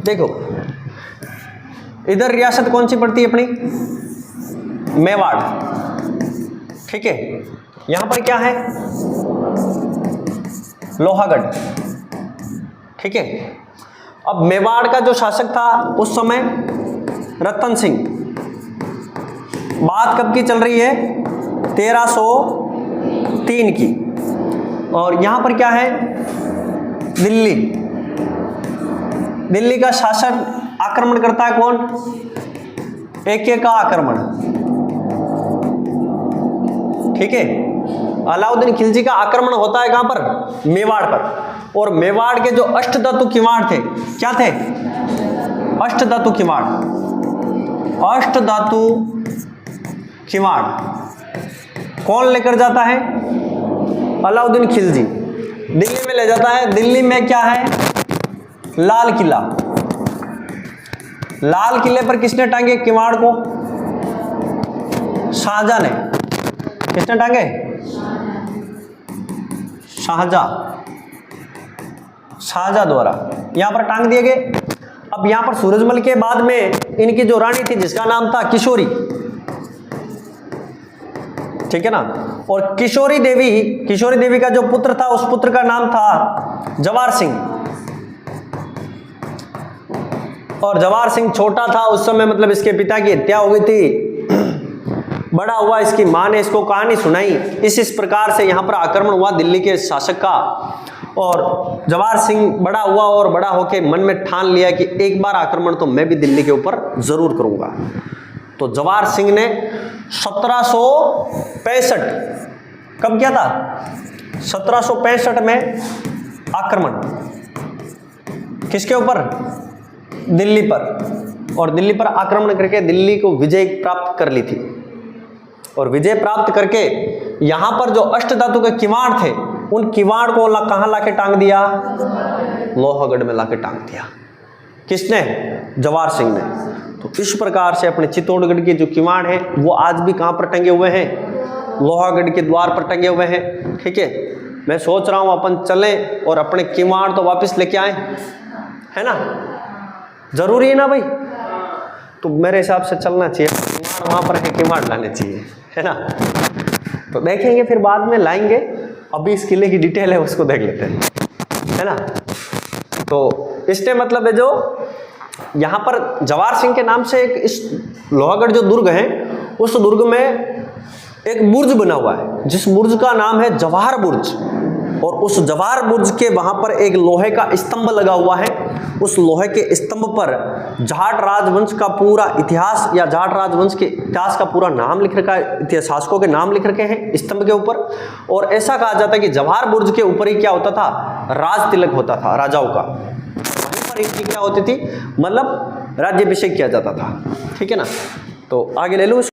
देखो इधर रियासत कौन सी पड़ती है अपनी, मेवाड़, ठीक है। यहां पर क्या है, लोहागढ़, ठीक है। अब मेवाड़ का जो शासक था उस समय रतन सिंह, बात कब की चल रही है, 1303 की। और यहां पर क्या है, दिल्ली, दिल्ली का शासन आक्रमण करता है कौन, एके का आक्रमण, ठीक है। अलाउद्दीन खिलजी का आक्रमण होता है कहां पर, मेवाड़ पर। और मेवाड़ के जो अष्टधातु किवाड़ थे, क्या थे, अष्टधातु किवाड़, अष्टधातु किवाड़ कौन लेकर जाता है, अलाउद्दीन खिलजी दिल्ली में ले जाता है। दिल्ली में क्या है, लाल किला, लाल किले पर किसने टांगे किवाड़ को, शाहजहां ने, किसने टांगे, शाहजहां द्वारा यहां पर टांग दिए गए। अब यहां पर सूरजमल के बाद में इनकी जो रानी थी जिसका नाम था किशोरी, ठीक है ना। और किशोरी देवी का जो पुत्र था उस पुत्र का नाम था जवार सिंह। और जवार सिंह छोटा था उस समय, मतलब इसके पिता की हत्या हो गई थी। बड़ा हुआ, इसकी मां ने इसको कहानी सुनाई, इस प्रकार से यहां पर आक्रमण हुआ दिल्ली के शासक का। और जवार सिंह बड़ा हुआ और बड़ा होके मन में ठान लिया कि एक बार आक्रमण तो मैं भी दिल्ली के ऊपर जरूर करूंगा। तो जवार सिंह ने 1765 कब किया था, 1765 में आक्रमण किसके ऊपर, दिल्ली पर। और दिल्ली पर आक्रमण करके दिल्ली को विजय प्राप्त कर ली थी। और विजय प्राप्त करके यहां पर जो अष्टधातु के किवाड़ थे उन किवाड़ को कहां लाके टांग दिया, लोहागढ़ में लाके टांग दिया। किसने, जवार सिंह ने। तो इस प्रकार से अपने चित्तौड़गढ़ के जो किवाड़ हैं वो आज भी कहां पर टंगे हुए हैं, लोहागढ़ के द्वार पर टंगे हुए हैं, ठीक है। मैं सोच रहा हूं अपन चलें और अपने किवाड़ तो वापस लेके आए, है ना, जरूरी है ना भाई। तो मेरे हिसाब से चलना चाहिए, किवाड़ वहां पर है, किवाड़ लाने चाहिए, है ना। तो देखेंगे फिर बाद में लाएंगे, अभी इस किले की डिटेल है उसको देख लेते हैं, है ना। तो इससे मतलब है जो यहां पर जवार सिंह के नाम से एक इस लोहागढ़ जो दुर्ग है उस दुर्ग में एक बुर्ज बना हुआ है जिस बुर्ज का नाम है जवाहर बुर्ज। और उस जवाहर बुर्ज के वहां पर एक लोहे का स्तंभ लगा हुआ है। उस लोहे के स्तंभ पर जाट राजवंश का पूरा इतिहास या जाट राजवंश के इतिहास का पूरा नाम लिख रखा है, इतिहासकों के नाम लिख रखे हैं स्तंभ के ऊपर। और ऐसा कहा जाता है कि जवाहर बुर्ज के ऊपर ही क्या होता था, राज तिलक होता था राजाओं का, वहीं पर इनकी क्या होती थी, मतलब राज्याभिषेक किया जाता था, ठीक है ना। तो आगे ले लो।